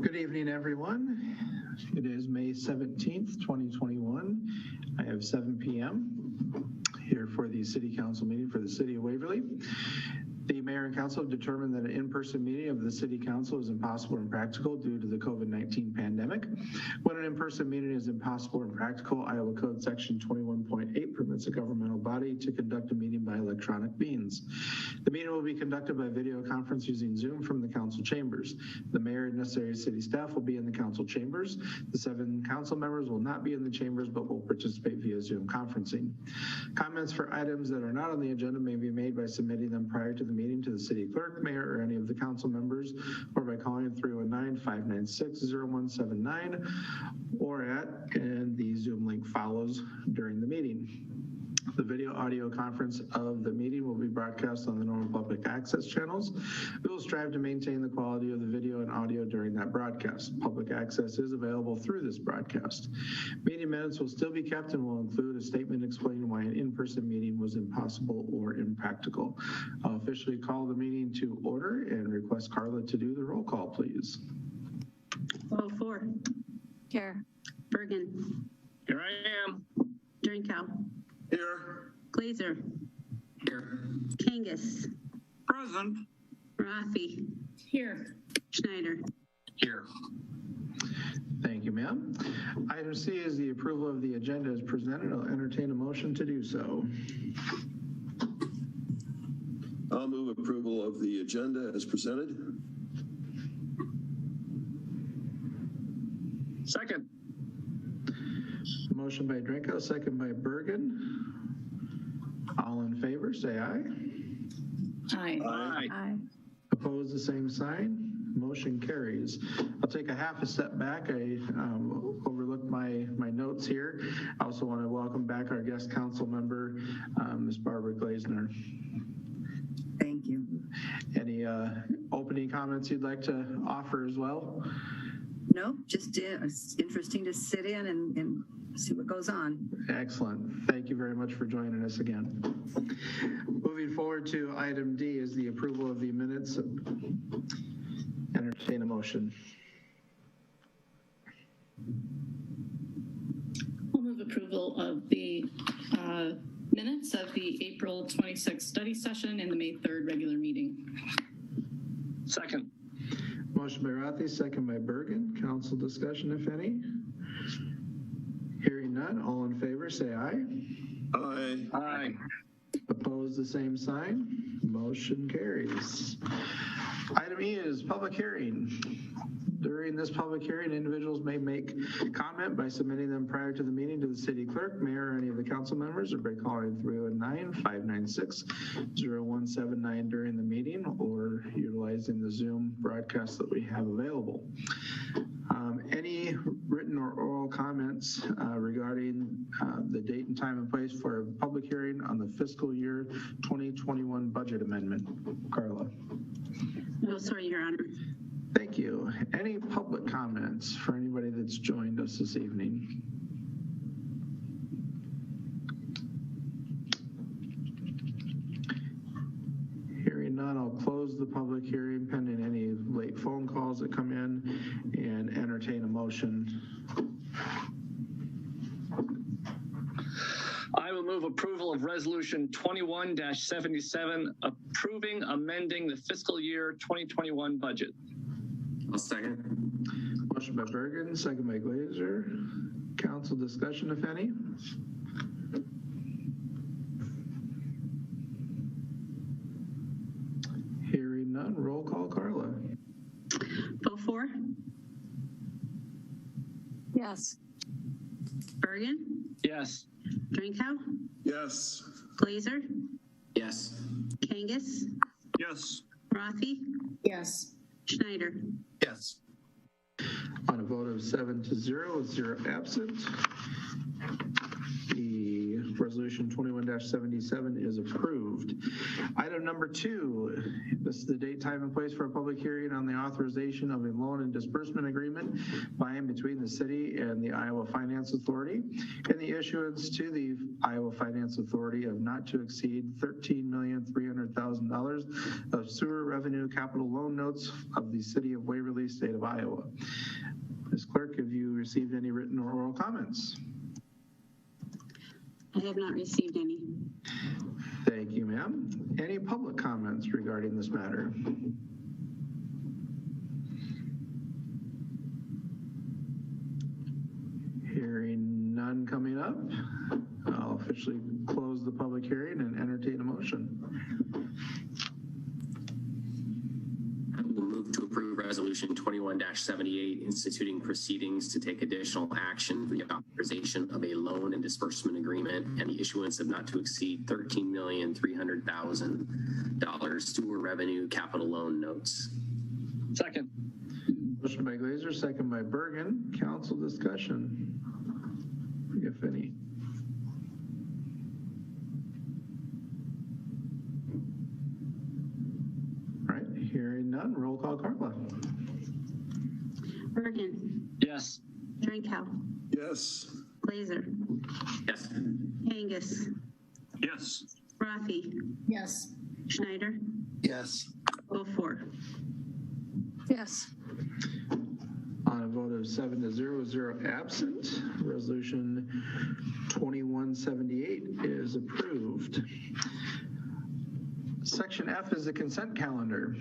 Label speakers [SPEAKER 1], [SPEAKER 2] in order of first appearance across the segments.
[SPEAKER 1] Good evening, everyone. It is May 17th, 2021. I have 7 p.m. here for the City Council meeting for the City of Waverly. The Mayor and Council have determined that an in-person meeting of the City Council is impossible and practical due to the COVID-19 pandemic. When an in-person meeting is impossible and practical, Iowa Code Section 21.8 permits a governmental body to conduct a meeting by electronic means. The meeting will be conducted by video conference using Zoom from the council chambers. The mayor and necessary city staff will be in the council chambers. The 7 council members will not be in the chambers but will participate via Zoom conferencing. Comments for items that are not on the agenda may be made by submitting them prior to the meeting to the city clerk, mayor, or any of the council members, or by calling 319-596-0179 or and the Zoom link follows during the meeting. The video audio conference of the meeting will be broadcast on the normal public access channels. We will strive to maintain the quality of the video and audio during that broadcast. Public access is available through this broadcast. Meeting minutes will still be kept and will include a statement explaining why an in-person meeting was impossible or impractical. I'll officially call the meeting to order and request Carla to do the roll call, please.
[SPEAKER 2] Beaufore.
[SPEAKER 3] Here.
[SPEAKER 2] Birgen.
[SPEAKER 4] Here I am.
[SPEAKER 2] Drenkow.
[SPEAKER 4] Here.
[SPEAKER 2] Glaser.
[SPEAKER 4] Here.
[SPEAKER 2] Kangas.
[SPEAKER 4] Present.
[SPEAKER 2] Rathe.
[SPEAKER 3] Here.
[SPEAKER 2] Schneider.
[SPEAKER 4] Here.
[SPEAKER 1] Thank you, ma'am. Item C is the approval of the agenda as presented. I'll entertain a motion to do so.
[SPEAKER 5] I'll move approval of the agenda as presented.
[SPEAKER 4] Second.
[SPEAKER 1] Motion by Drenkow, second by Birgen. All in favor, say aye.
[SPEAKER 3] Aye.
[SPEAKER 4] Aye.
[SPEAKER 3] Aye.
[SPEAKER 1] Opposed, the same sign. Motion carries. I'll take a half a step back. I overlooked my notes here. I also want to welcome back our guest council member, Ms. Barbara Glaser.
[SPEAKER 6] Thank you.
[SPEAKER 1] Any opening comments you'd like to offer as well?
[SPEAKER 6] No, just it's interesting to sit in and see what goes on.
[SPEAKER 1] Excellent. Thank you very much for joining us again. Moving forward to item D is the approval of the minutes. Entertain a motion.
[SPEAKER 3] We'll move approval of the minutes of the April 26th study session and the May 3rd regular meeting.
[SPEAKER 4] Second.
[SPEAKER 1] Motion by Rathe, second by Birgen. Council discussion, if any. Hearing none, all in favor, say aye.
[SPEAKER 5] Aye.
[SPEAKER 4] Aye.
[SPEAKER 1] Opposed, the same sign. Motion carries. Item E is public hearing. During this public hearing, individuals may make comment by submitting them prior to the meeting to the city clerk, mayor, or any of the council members, or by calling 319-596-0179 during the meeting, or utilizing the Zoom broadcast that we have available. Any written or oral comments regarding the date and time and place for a public hearing on the fiscal year 2021 budget amendment? Carla.
[SPEAKER 2] No, sorry, Your Honor.
[SPEAKER 1] Thank you. Any public comments for anybody that's joined us this evening? Hearing none, I'll close the public hearing pending any late phone calls that come in and entertain a motion.
[SPEAKER 4] I will move approval of resolution 21-77 approving amending the fiscal year 2021 budget.
[SPEAKER 7] I'll second.
[SPEAKER 1] Motion by Birgen, second by Glaser. Council discussion, if any. Hearing none, roll call, Carla.
[SPEAKER 2] Beaufore.
[SPEAKER 3] Yes.
[SPEAKER 2] Birgen.
[SPEAKER 4] Yes.
[SPEAKER 2] Drenkow.
[SPEAKER 5] Yes.
[SPEAKER 2] Glaser.
[SPEAKER 7] Yes.
[SPEAKER 2] Kangas.
[SPEAKER 4] Yes.
[SPEAKER 2] Rathe.
[SPEAKER 3] Yes.
[SPEAKER 2] Schneider.
[SPEAKER 4] Yes.
[SPEAKER 1] On a vote of 7-0 with 0 absent, the Resolution 21-77 is approved. Item number 2, this is the date, time, and place for a public hearing on the authorization of a loan and disbursement agreement by and between the city and the Iowa Finance Authority and the issuance to the Iowa Finance Authority of not to exceed $13,300,000 of sewer revenue capital loan notes of the city of Waverly, state of Iowa. Ms. Clerk, have you received any written or oral comments?
[SPEAKER 2] I have not received any.
[SPEAKER 1] Thank you, ma'am. Any public comments regarding this matter? Hearing none coming up, I'll officially close the public hearing and entertain a motion.
[SPEAKER 7] I will move to approve Resolution 21-78, instituting proceedings to take additional action for the authorization of a loan and disbursement agreement and the issuance of not to exceed $13,300,000 sewer revenue capital loan notes.
[SPEAKER 4] Second.
[SPEAKER 1] Motion by Glaser, second by Birgen. Council discussion, if any. All right, hearing none, roll call, Carla.
[SPEAKER 2] Birgen,
[SPEAKER 4] Yes.
[SPEAKER 2] Drenkow,
[SPEAKER 5] Yes.
[SPEAKER 2] Glaser,
[SPEAKER 7] Yes.
[SPEAKER 2] Kangas,
[SPEAKER 4] Yes.
[SPEAKER 2] Rathe,
[SPEAKER 3] Yes.
[SPEAKER 2] Schneider,
[SPEAKER 5] Yes.
[SPEAKER 2] Beaufore.
[SPEAKER 6] Yes.
[SPEAKER 1] On a vote of 7-0, 0 absent, Resolution 2178 is approved. Section F is the consent calendar.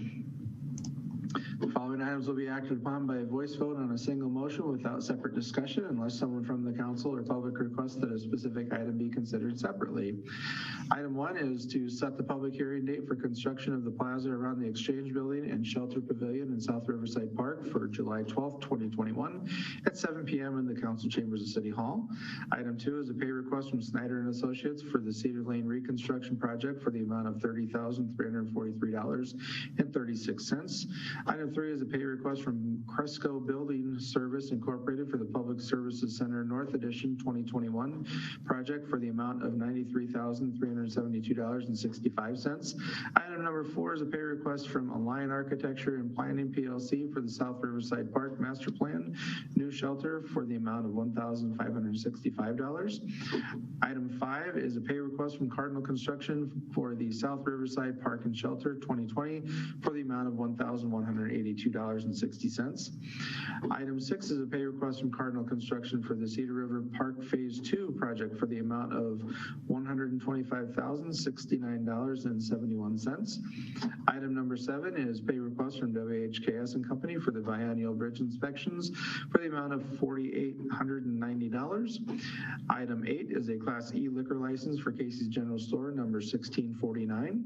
[SPEAKER 1] The following items will be acted upon by a voice vote on a single motion without separate discussion unless someone from the council or public requests that a specific item be considered separately. Item 1 is to set the public hearing date for construction of the plaza around the Exchange Building and Shelter Pavilion in South Riverside Park for July 12th, 2021 at 7 p.m. in the council chambers of City Hall. Item 2 is a pay request from Schneider and Associates for the Cedar Lane reconstruction project for the amount of $30,343.36. Item 3 is a pay request from Cresco Building Service Incorporated for the Public Services Center North Edition 2021 project for the amount of $93,372.65. Item number 4 is a pay request from Alliant Architecture and Planning PLC for the South Riverside Park Master Plan new shelter for the amount of $1,565. Item 5 is a pay request from Cardinal Construction for the South Riverside Park and Shelter 2020 for the amount of $1,182.60. Item 6 is a pay request from Cardinal Construction for the Cedar River Park Phase 2 project for the amount of $125,069.71. Item number 7 is pay request from WHKS and Company for the biennial bridge inspections for the amount of $4,890. Item 8 is a Class E liquor license for Casey's General Store number 1649.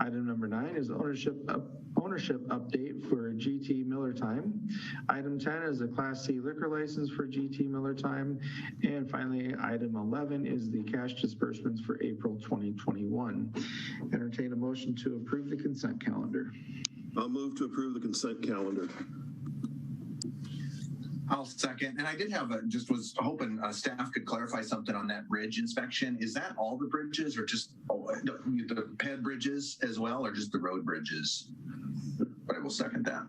[SPEAKER 1] Item number 9 is ownership update for GT Miller Time. Item 10 is a Class C liquor license for GT Miller Time. And finally, item 11 is the cash disbursements for April 2021. Entertain a motion to approve the consent calendar.
[SPEAKER 5] I'll move to approve the consent calendar.
[SPEAKER 8] I'll second. And I did have just was hoping staff could clarify something on that bridge inspection. Is that all the bridges or just the ped bridges as well, or just the road bridges? But I will second that.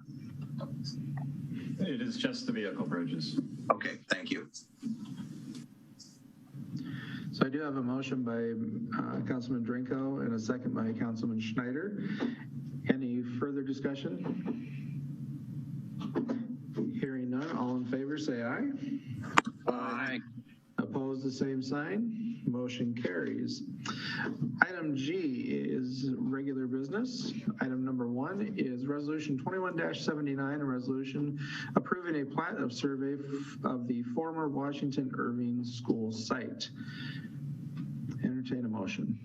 [SPEAKER 9] It is just the vehicle bridges.
[SPEAKER 8] Okay, thank you.
[SPEAKER 1] So I do have a motion by Councilman Drenkow and a second by Councilman Schneider. Any further discussion? Hearing none, all in favor say aye.
[SPEAKER 4] Aye.
[SPEAKER 1] Opposed, the same sign. Motion carries. Item G is regular business. Item number 1 is Resolution 21-79, a resolution approving a plat of survey of the former Washington Irving School site. Entertain a motion.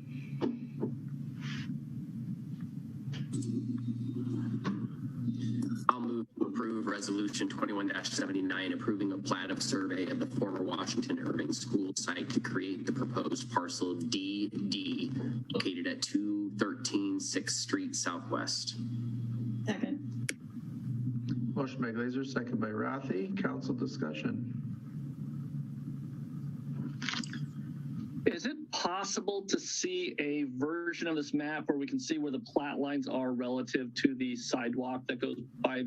[SPEAKER 7] I'll move to approve Resolution 21-79, approving a plat of survey of the former Washington Irving School site to create the proposed parcel DD located at 213 6th Street Southwest.
[SPEAKER 3] Second.
[SPEAKER 1] Motion by Glaser, second by Rathe. Council discussion.
[SPEAKER 4] Is it possible to see a version of this map where we can see where the plat lines are relative to the sidewalk that goes by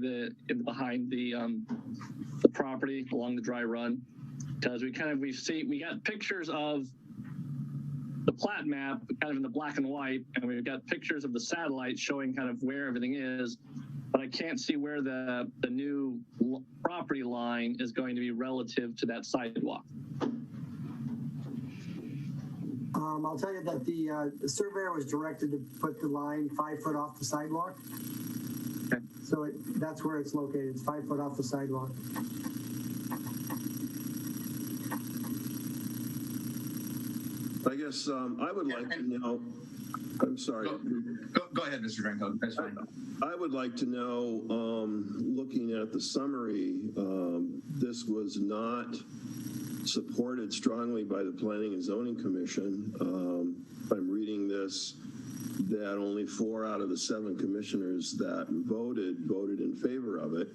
[SPEAKER 4] behind the property along the dry run? Because we got pictures of the plat map kind of in the black and white, and we've got pictures of the satellite showing kind of where everything is, but I can't see where the new property line is going to be relative to that sidewalk.
[SPEAKER 9] I'll tell you that the surveyor was directed to put the line 5 foot off the sidewalk.
[SPEAKER 4] Okay.
[SPEAKER 9] So that's where it's located. It's 5 foot off the sidewalk.
[SPEAKER 5] I guess I would like to know. I'm sorry.
[SPEAKER 8] Go ahead, Mr. Drenkow. That's fine.
[SPEAKER 5] I would like to know, looking at the summary, this was not supported strongly by the Planning and Zoning Commission. I'm reading this, that only 4 out of the 7 commissioners that voted in favor of it.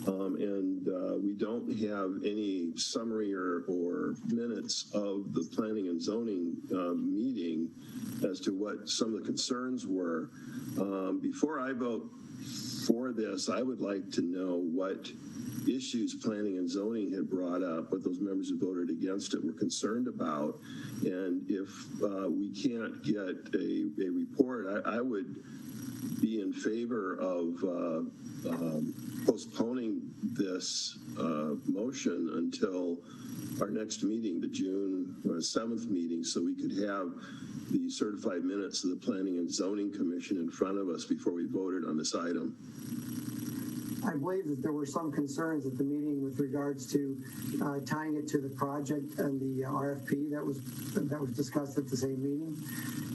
[SPEAKER 5] And we don't have any summary or minutes of the Planning and Zoning meeting as to what some of the concerns were. Before I vote for this, I would like to know what issues Planning and Zoning had brought up, what those members who voted against it were concerned about. And if we can't get a report, I would be in favor of postponing this motion until our next meeting, the June 7th meeting, so we could have the certified minutes of the Planning and Zoning Commission in front of us before we voted on this item.
[SPEAKER 9] I believe that there were some concerns at the meeting with regards to tying it to the project and the RFP that was discussed at the same meeting,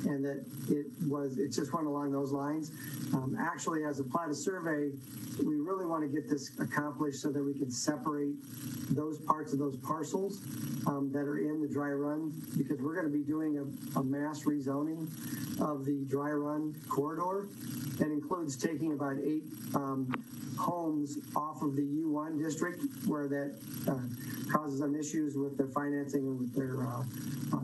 [SPEAKER 9] and that it just went along those lines. Actually, as a plat of survey, we really want to get this accomplished so that we can separate those parts of those parcels that are in the dry run, because we're going to be doing a mass rezoning of the dry run corridor that includes taking about 8 homes off of the U1 district, where that causes them issues with their financing and with their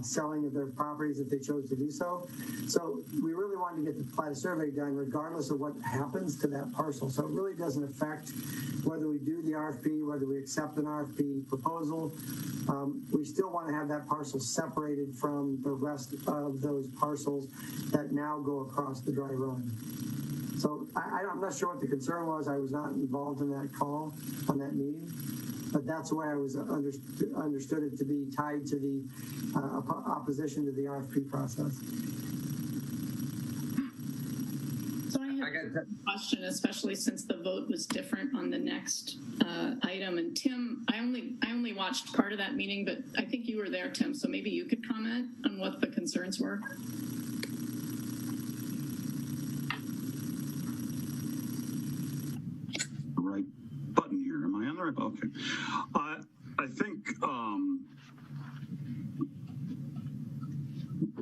[SPEAKER 9] selling of their properties if they chose to do so. So we really wanted to get the plat survey done regardless of what happens to that parcel. So it really doesn't affect whether we do the RFP, whether we accept an RFP proposal. We still want to have that parcel separated from the rest of those parcels that now go across the dry run. So I'm not sure what the concern was. I was not involved in that call on that meeting, but that's the way I was understood it to be tied to the opposition to the RFP process.
[SPEAKER 3] So I have a question, especially since the vote was different on the next item. And Tim, I only watched part of that meeting, but I think you were there, Tim. So maybe you could comment on what the concerns were.
[SPEAKER 10] Right button here. Am I on the right? Okay. I think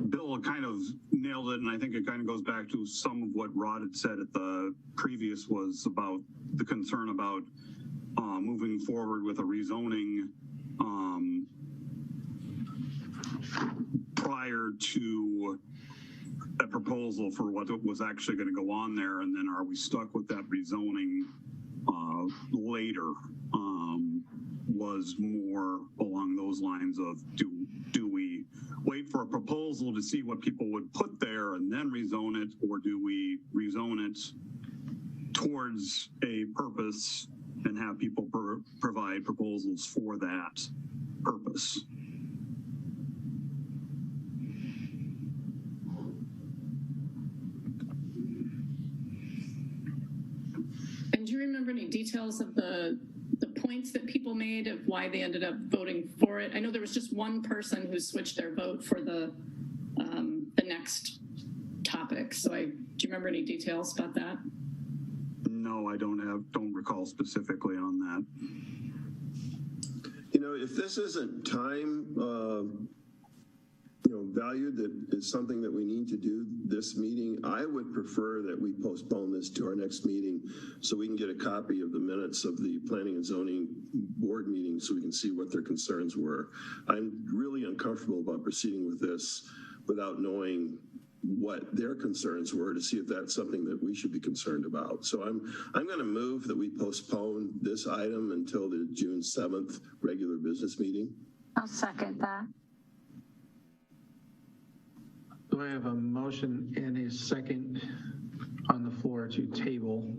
[SPEAKER 10] Bill kind of nailed it, and I think it kind of goes back to some of what Rod had said at the previous, was about the concern about moving forward with a rezoning prior to a proposal for what was actually going to go on there, and then are we stuck with that rezoning later? Was more along those lines of do we wait for a proposal to see what people would put there and then rezone it, or do we rezone it towards a purpose and have people provide proposals for that purpose?
[SPEAKER 3] And do you remember any details of the points that people made of why they ended up voting for it? I know there was just one person who switched their vote for the next topic. So do you remember any details about that?
[SPEAKER 10] No, I don't recall specifically on that.
[SPEAKER 5] You know, if this isn't time, valued, that is something that we need to do this meeting, I would prefer that we postpone this to our next meeting so we can get a copy of the minutes of the Planning and Zoning Board meeting so we can see what their concerns were. I'm really uncomfortable about proceeding with this without knowing what their concerns were to see if that's something that we should be concerned about. So I'm going to move that we postpone this item until the June 7th regular business meeting.
[SPEAKER 11] I'll second that.
[SPEAKER 1] Do I have a motion and a second on the floor to table?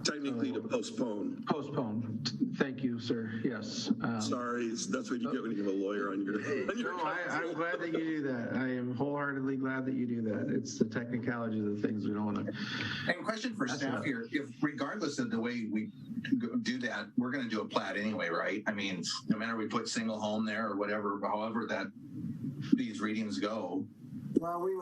[SPEAKER 5] Technically to postpone.
[SPEAKER 1] Postpone. Thank you, sir. Yes.
[SPEAKER 5] Sorry, that's what you get when you have a lawyer on your
[SPEAKER 1] No, I'm glad that you do that. I am wholeheartedly glad that you do that. It's the technicality of the things we don't want to.
[SPEAKER 8] And question for staff here, if regardless of the way we do that, we're going to do a plat anyway, right? I mean, no matter we put single home there or whatever, however that these readings go.
[SPEAKER 9] Well, we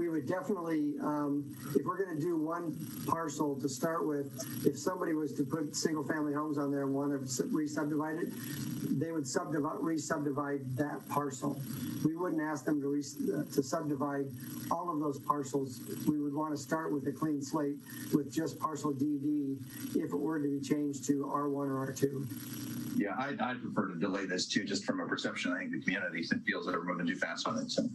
[SPEAKER 9] would definitely, if we're going to do one parcel to start with, if somebody was to put single family homes on there and want to re-subdivide it, they would re-subdivide that parcel. We wouldn't ask them to subdivide all of those parcels. We would want to start with a clean slate with just parcel DD if it were to be changed to R1 or R2.
[SPEAKER 8] Yeah, I'd prefer to delay this too, just from a perception. I think the community feels that we're moving too fast on it. So.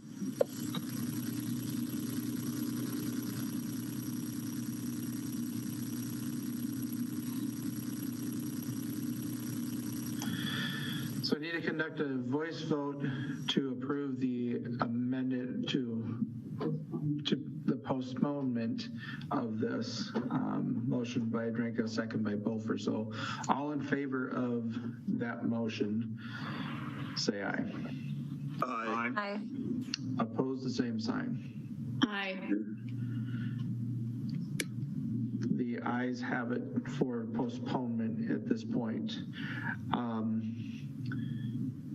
[SPEAKER 1] So I need to conduct a voice vote to approve the amended to the postponement of this motion by Drenkow, second by Beaufore. So all in favor of that motion, say aye.
[SPEAKER 5] Aye.
[SPEAKER 11] Aye.
[SPEAKER 1] Opposed, the same sign.
[SPEAKER 3] Aye.
[SPEAKER 1] The ayes have it for postponement at this point.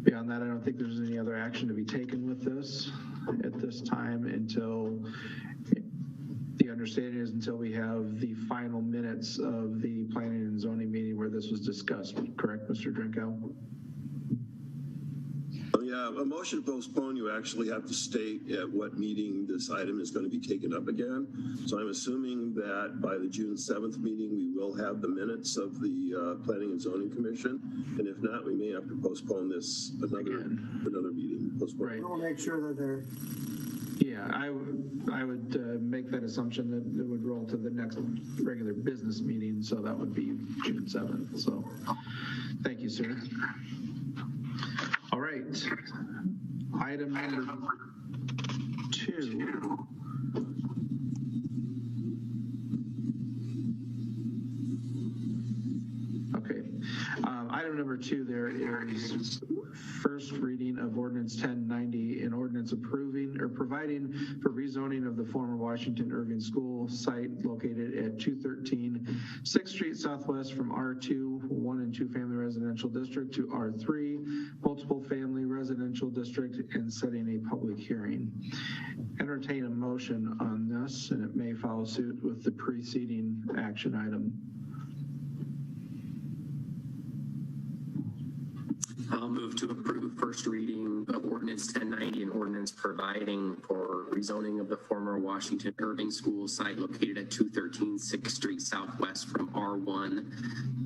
[SPEAKER 1] Beyond that, I don't think there's any other action to be taken with this at this time until the understanding is until we have the final minutes of the planning and zoning meeting where this was discussed. Correct, Mr. Drenkow?
[SPEAKER 5] Yeah, a motion to postpone, you actually have to state at what meeting this item is going to be taken up again. So I'm assuming that by the June 7th meeting, we will have the minutes of the Planning and Zoning Commission. And if not, we may have to postpone this another meeting. Postpone.
[SPEAKER 1] Right.
[SPEAKER 9] We'll make sure that they're.
[SPEAKER 1] Yeah, I would make that assumption that it would roll to the next regular business meeting. So that would be June 7th. So thank you, sir. All right, item number 2. Okay, item number 2 there is first reading of ordinance 1090, an ordinance approving or providing for rezoning of the former Washington Irving School site located at 213 6th Street Southwest from R2 1 and 2 family residential district to R3 multiple family residential district and setting a public hearing. Entertain a motion on this, and it may follow suit with the preceding action item.
[SPEAKER 7] I'll move to approve first reading of ordinance 1090, an ordinance providing for rezoning of the former Washington Irving School site located at 213 6th Street Southwest from R1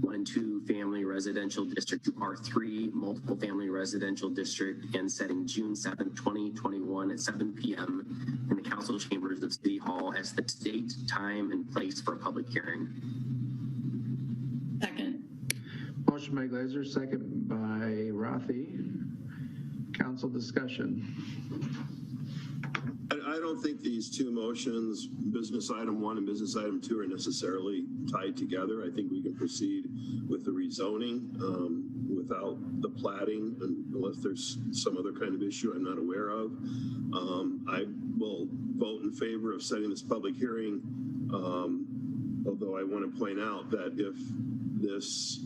[SPEAKER 7] 1 and 2 family residential district to R3 multiple family residential district and setting June 7th, 2021 at 7 p.m. in the council chambers of City Hall as the date, time, and place for a public hearing.
[SPEAKER 3] Second.
[SPEAKER 1] Motion by Glaser, second by Rathe. Council discussion.
[SPEAKER 5] I don't think these two motions, business item 1 and business item 2, are necessarily tied together. I think we can proceed with the rezoning without the platting, unless there's some other kind of issue I'm not aware of. I will vote in favor of setting this public hearing, although I want to point out that if this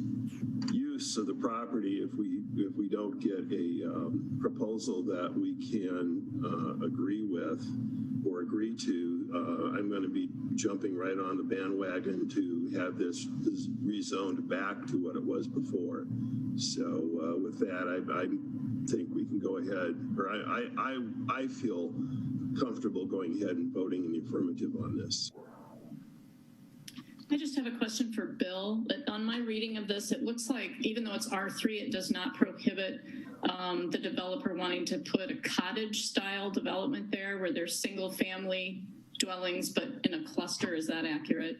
[SPEAKER 5] use of the property, if we don't get a proposal that we can agree with or agree to, I'm going to be jumping right on the bandwagon to have this rezoned back to what it was before. So with that, I think we can go ahead, or I feel comfortable going ahead and voting in the affirmative on this.
[SPEAKER 3] I just have a question for Bill. On my reading of this, it looks like even though it's R3, it does not prohibit the developer wanting to put a cottage style development there where there's single family dwellings, but in a cluster. Is that accurate?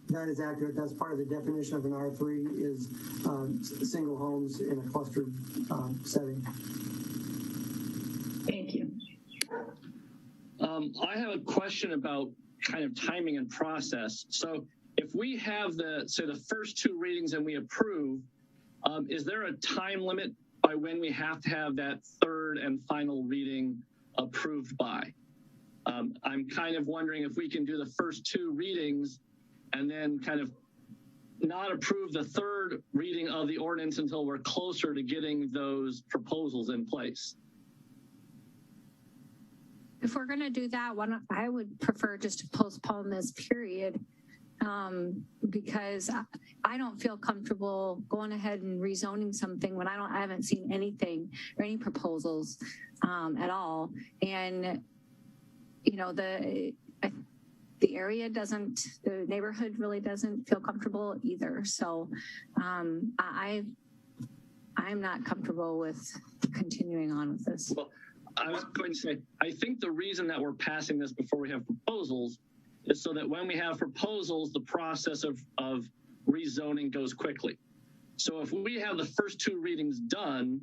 [SPEAKER 9] That is accurate. That's part of the definition of an R3 is single homes in a clustered setting.
[SPEAKER 3] Thank you.
[SPEAKER 4] I have a question about kind of timing and process. So if we have say the first two readings and we approve, is there a time limit by when we have to have that third and final reading approved by? I'm kind of wondering if we can do the first two readings and then kind of not approve the third reading of the ordinance until we're closer to getting those proposals in place.
[SPEAKER 11] If we're going to do that, I would prefer just to postpone this period because I don't feel comfortable going ahead and rezoning something when I haven't seen anything or any proposals at all. And, you know, the area the neighborhood really doesn't feel comfortable either. So I'm not comfortable with continuing on with this.
[SPEAKER 4] Well, I was going to say, I think the reason that we're passing this before we have proposals is so that when we have proposals, the process of rezoning goes quickly. So if we have the first two readings done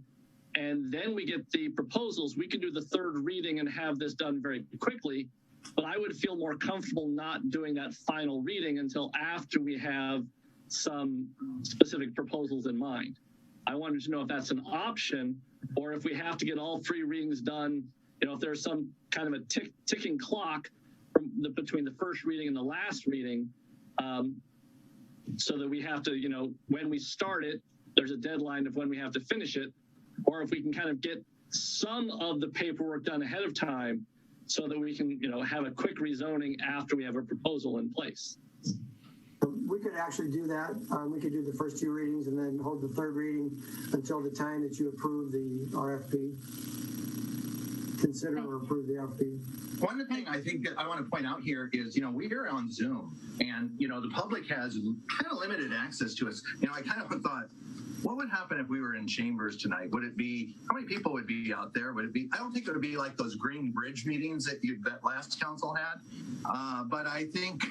[SPEAKER 4] and then we get the proposals, we can do the third reading and have this done very quickly. But I would feel more comfortable not doing that final reading until after we have some specific proposals in mind. I wanted to know if that's an option, or if we have to get all three readings done, you know, if there's some kind of a ticking clock between the first reading and the last reading, so that we have to, you know, when we start it, there's a deadline of when we have to finish it, or if we can kind of get some of the paperwork done ahead of time so that we can, you know, have a quick rezoning after we have a proposal in place.
[SPEAKER 9] We could actually do that. We could do the first two readings and then hold the third reading until the time that you approve the RFP. Consider or approve the RFP.
[SPEAKER 8] One thing I think that I want to point out here is, you know, we are on Zoom and, you know, the public has kind of limited access to us. You know, I kind of thought, what would happen if we were in chambers tonight? Would it be, how many people would be out there? Would it be, I don't think it would be like those Green Bridge meetings that last council had. But I think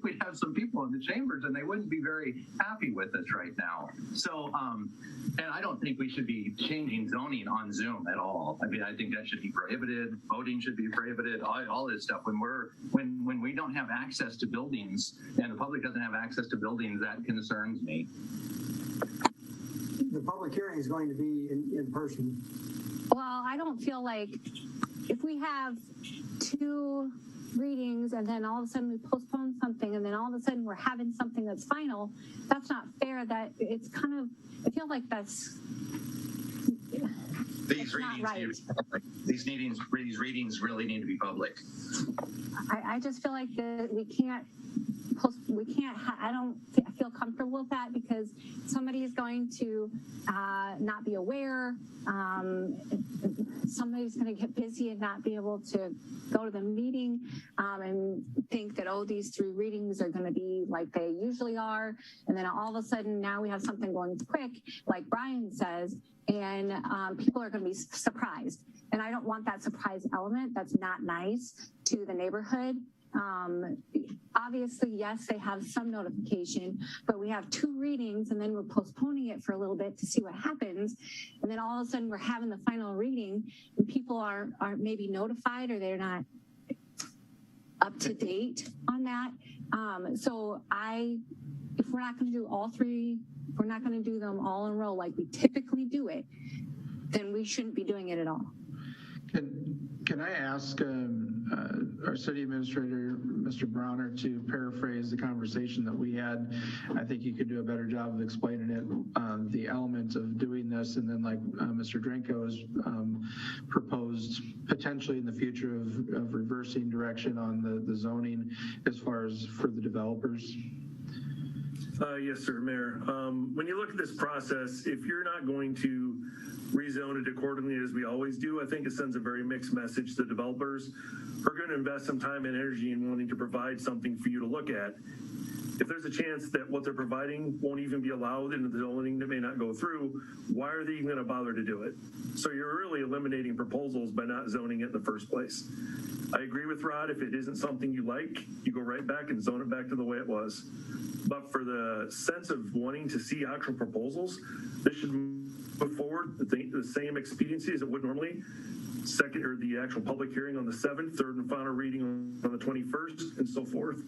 [SPEAKER 8] we'd have some people in the chambers and they wouldn't be very happy with us right now. So, and I don't think we should be changing zoning on Zoom at all. I mean, I think that should be prohibited. Voting should be prohibited. All this stuff. When we don't have access to buildings and the public doesn't have access to buildings, that concerns me.
[SPEAKER 9] The public hearing is going to be in person.
[SPEAKER 11] Well, I don't feel like if we have two readings and then all of a sudden we postpone something and then all of a sudden we're having something that's final, that's not fair. That it's kind of, I feel like that's
[SPEAKER 8] These readings,
[SPEAKER 11] right.
[SPEAKER 8] These readings really need to be public.
[SPEAKER 11] I just feel like we can't, I don't feel comfortable with that because somebody is going to not be aware. Somebody's going to get busy and not be able to go to the meeting and think that, oh, these three readings are going to be like they usually are. And then all of a sudden now we have something going quick, like Brian says, and people are going to be surprised. And I don't want that surprise element. That's not nice to the neighborhood. Obviously, yes, they have some notification, but we have two readings and then we're postponing it for a little bit to see what happens. And then all of a sudden we're having the final reading and people aren't maybe notified or they're not up to date on that. So if we're not going to do all three, if we're not going to do them all in a row like we typically do it, then we shouldn't be doing it at all.
[SPEAKER 1] Can I ask our city administrator, Mr. Browner, to paraphrase the conversation that we had? I think he could do a better job of explaining it, the element of doing this, and then like Mr. Drenkow has proposed potentially in the future of reversing direction on the zoning as far as for the developers.
[SPEAKER 12] Yes, sir, Mayor. When you look at this process, if you're not going to rezone it accordingly as we always do, I think it sends a very mixed message to developers who are going to invest some time and energy in wanting to provide something for you to look at. if there's a chance that what they're providing won't even be allowed into the zoning that may not go through, why are they even going to bother to do it? So you're really eliminating proposals by not zoning it in the first place. I agree with Rod, if it isn't something you like, you go right back and zone it back to the way it was. But for the sense of wanting to see actual proposals, this should move forward the same expediency as it would normally. Second, or the actual public hearing on the 7th, third and final reading on the 21st, and so forth.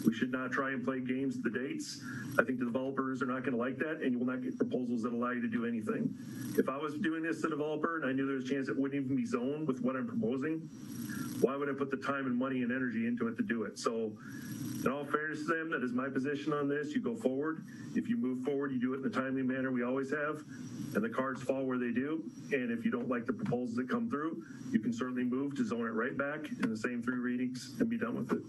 [SPEAKER 12] We should not try and play games with the dates. I think the developers are not going to like that, and you will not get proposals that allow you to do anything. If I was doing this as a developer and I knew there was a chance it wouldn't even be zoned with what I'm proposing, why would I put the time and money and energy into it to do it? So in all fairness to them, that is my position on this. You go forward. If you move forward, you do it in the timely manner we always have, and the cards fall where they do. And if you don't like the proposals that come through, you can certainly move to zone it right back in the same 3 readings and be done with it.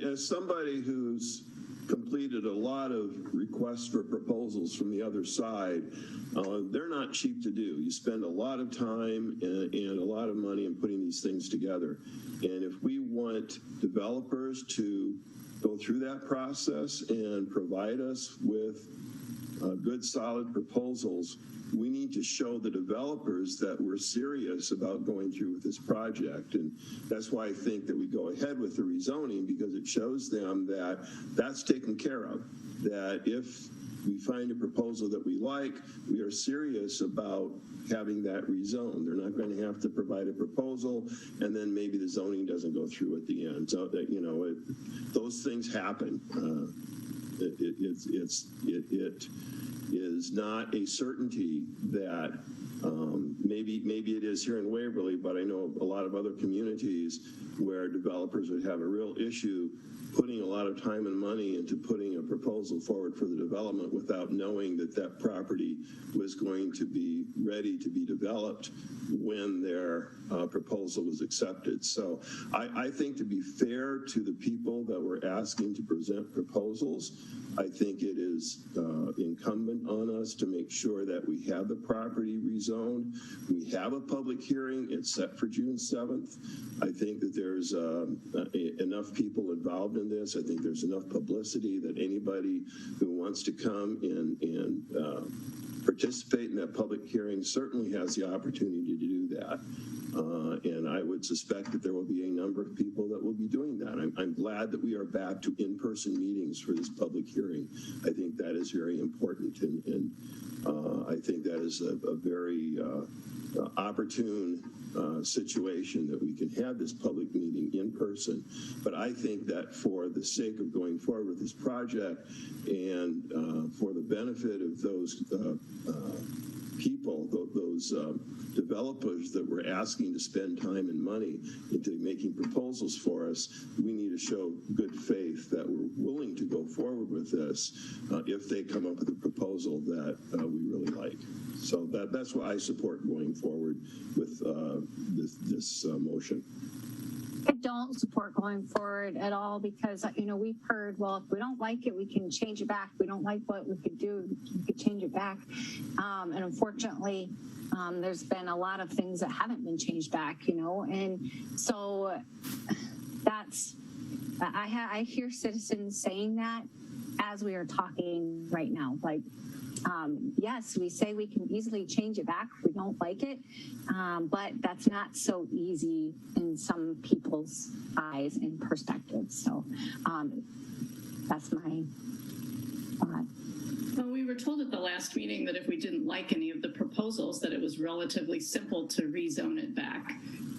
[SPEAKER 5] As somebody who's completed a lot of requests for proposals from the other side, they're not cheap to do. You spend a lot of time and a lot of money in putting these things together. And if we want developers to go through that process and provide us with good, solid proposals, we need to show the developers that we're serious about going through with this project. And that's why I think that we go ahead with the rezoning, because it shows them that that's taken care of, that if we find a proposal that we like, we are serious about having that rezoned. They're not going to have to provide a proposal and then maybe the zoning doesn't go through at the end. So that, you know, those things happen. It is not a certainty that maybe it is here in Waverly, but I know a lot of other communities where developers would have a real issue putting a lot of time and money into putting a proposal forward for the development without knowing that that property was going to be ready to be developed when their proposal was accepted. So I think, to be fair to the people that were asking to present proposals, I think it is incumbent on us to make sure that we have the property rezoned. We have a public hearing. It's set for June 7th. I think that there's enough people involved in this. I think there's enough publicity that anybody who wants to come and participate in that public hearing certainly has the opportunity to do that. And I would suspect that there will be a number of people that will be doing that. I'm glad that we are back to in-person meetings for this public hearing. I think that is very important, and I think that is a very opportune situation that we can have this public meeting in person. But I think that for the sake of going forward with this project and for the benefit of those people, those developers that were asking to spend time and money into making proposals for us, we need to show good faith that we're willing to go forward with this if they come up with a proposal that we really like. So that's why I support going forward with this motion.
[SPEAKER 11] I don't support going forward at all because, you know, we've heard, well, if we don't like it, we can change it back. If we don't like what we could do, we could change it back. And unfortunately, there's been a lot of things that haven't been changed back, you know, and so that's, I hear citizens saying that as we are talking right now, like, yes, we say we can easily change it back if we don't like it, but that's not so easy in some people's eyes and perspectives. So that's my thought.
[SPEAKER 3] Well, we were told at the last meeting that if we didn't like any of the proposals, that it was relatively simple to rezone it back.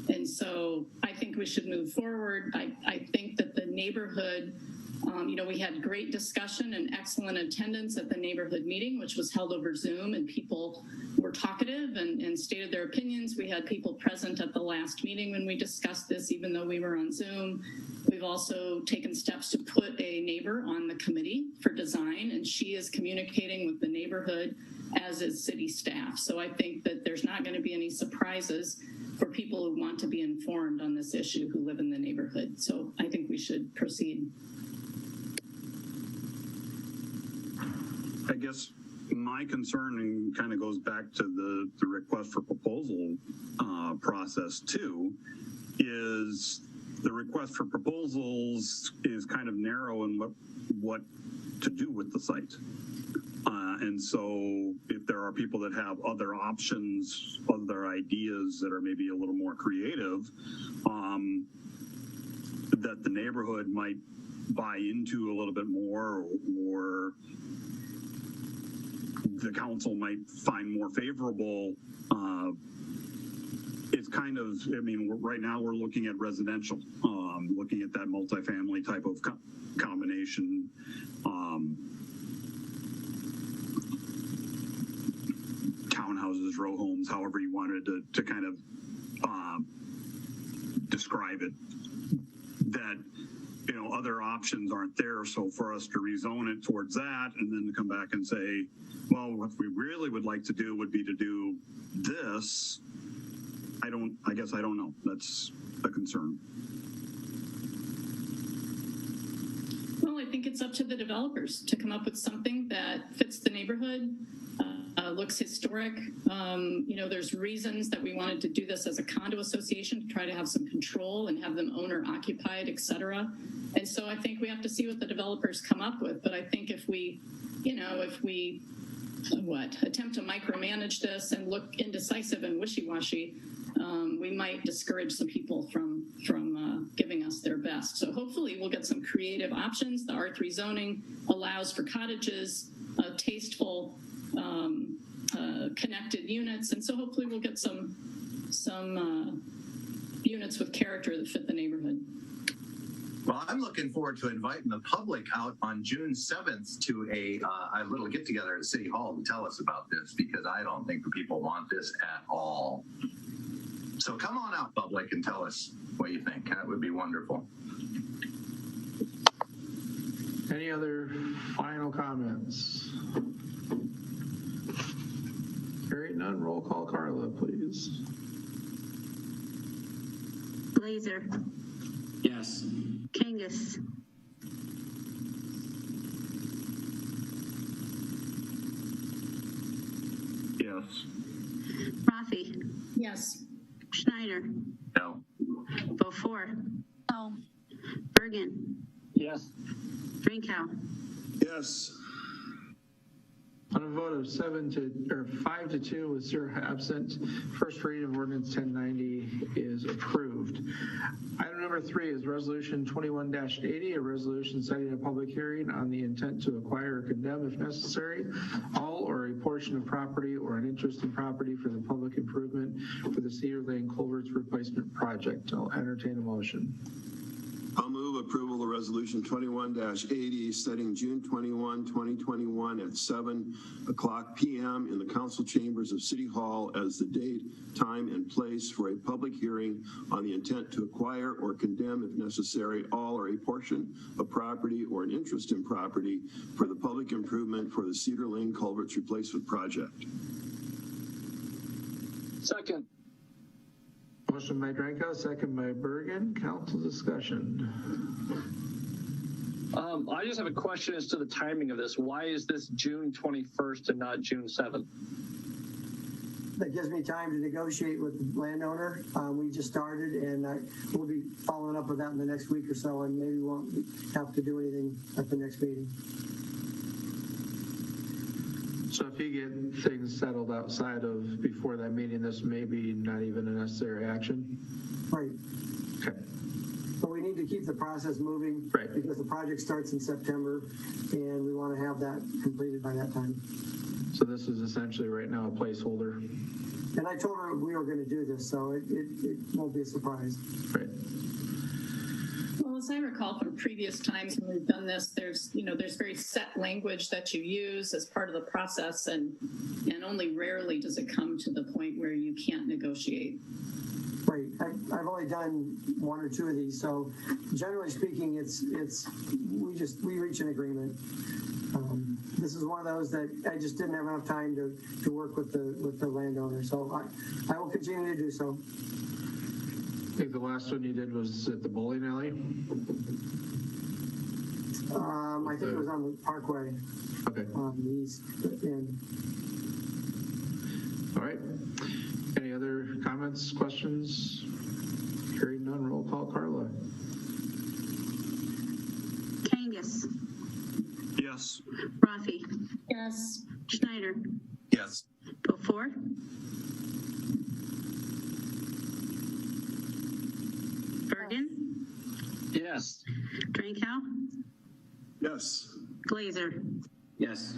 [SPEAKER 3] And so I think we should move forward. I think that the neighborhood, you know, we had great discussion and excellent attendance at the neighborhood meeting, which was held over Zoom, and people were talkative and stated their opinions. We had people present at the last meeting when we discussed this, even though we were on Zoom. We've also taken steps to put a neighbor on the committee for design, and she is communicating with the neighborhood, as is city staff. So I think that there's not going to be any surprises for people who want to be informed on this issue who live in the neighborhood. So I think we should proceed.
[SPEAKER 10] I guess my concern kind of goes back to the request for proposal process too, is the request for proposals is kind of narrow in what to do with the site. And so if there are people that have other options, other ideas that are maybe a little more creative, that the neighborhood might buy into a little bit more, or the council might find more favorable, it's kind of, I mean, right now we're looking at residential, looking at that multifamily type of combination. Townhouses, row homes, however you wanted to kind of describe it, that, you know, other options aren't there. So for us to rezone it towards that and then to come back and say, well, what we really would like to do would be to do this, I guess I don't know. That's a concern.
[SPEAKER 3] Well, I think it's up to the developers to come up with something that fits the neighborhood, looks historic. You know, there's reasons that we wanted to do this as a condo association to try to have some control and have them owner occupied, et cetera. And so I think we have to see what the developers come up with. But I think if we, you know, attempt to micromanage this and look indecisive and wishy-washy, we might discourage some people from giving us their best. So hopefully we'll get some creative options. The R3 zoning allows for cottages, tasteful, connected units, and so hopefully we'll get some units with character that fit the neighborhood.
[SPEAKER 8] Well, I'm looking forward to inviting the public out on June 7th to a little get-together at City Hall to tell us about this, because I don't think the people want this at all. So come on out, public, and tell us what you think. That would be wonderful.
[SPEAKER 1] Any other final comments? Hearing none, roll call. Carla, please.
[SPEAKER 2] Glaser.
[SPEAKER 7] Yes.
[SPEAKER 2] Kangas.
[SPEAKER 10] Yes.
[SPEAKER 2] Rathe.
[SPEAKER 3] Yes.
[SPEAKER 2] Schneider.
[SPEAKER 8] No.
[SPEAKER 2] Beaufore.
[SPEAKER 11] No.
[SPEAKER 2] Birgen.
[SPEAKER 4] Yes.
[SPEAKER 2] Drenkow.
[SPEAKER 5] Yes.
[SPEAKER 1] On a vote of 5 to 2 with 0 absent, first reading of ordinance 1090 is approved. Item number 3 is resolution 21-80, a resolution setting a public hearing on the intent to acquire or condemn, if necessary, all or a portion of property or an interest in property for the public improvement for the Cedar Lane Culverts Replacement Project. I'll entertain a motion.
[SPEAKER 5] I'll move approval of resolution 21-80, setting June 21, 2021 at 7:00 p.m. in the council chambers of City Hall as the date, time, and place for a public hearing on the intent to acquire or condemn, if necessary, all or a portion of property or an interest in property for the public improvement for the Cedar Lane Culverts Replacement Project.
[SPEAKER 4] Second.
[SPEAKER 1] Motion by Drenkow, second by Birgen. Council discussion.
[SPEAKER 4] I just have a question as to the timing of this. Why is this June 21st and not June 7th?
[SPEAKER 9] That gives me time to negotiate with the landowner. We just started, and we'll be following up with that in the next week or so, and maybe we won't have to do anything at the next meeting.
[SPEAKER 1] So if you get things settled outside of before that meeting, this may be not even a necessary action?
[SPEAKER 9] Right.
[SPEAKER 1] Okay.
[SPEAKER 9] But we need to keep the process moving,
[SPEAKER 1] right,
[SPEAKER 9] because the project starts in September, and we want to have that completed by that time.
[SPEAKER 1] So this is essentially right now a placeholder.
[SPEAKER 9] And I told her we were going to do this, so it won't be a surprise.
[SPEAKER 1] Right.
[SPEAKER 3] Well, as I recall from previous times when we've done this, there's very set language that you use as part of the process, and only rarely does it come to the point where you can't negotiate.
[SPEAKER 9] Right. I've only done 1 or 2 of these, so generally speaking, we reach an agreement. This is one of those that I just didn't have enough time to work with the landowner, so I will continue to do so.
[SPEAKER 1] I think the last one you did was at the bowling alley.
[SPEAKER 9] I think it was on the Parkway.
[SPEAKER 1] Okay.
[SPEAKER 9] On the east end.
[SPEAKER 1] All right. Any other comments, questions? Hearing none, roll call. Carla.
[SPEAKER 2] Rathe,
[SPEAKER 3] Yes.
[SPEAKER 2] Schneider,
[SPEAKER 8] Yes.
[SPEAKER 2] Beaufore, Birgen,
[SPEAKER 4] Yes.
[SPEAKER 2] Drenkow,
[SPEAKER 5] Yes.
[SPEAKER 2] Glaser.
[SPEAKER 7] Yes.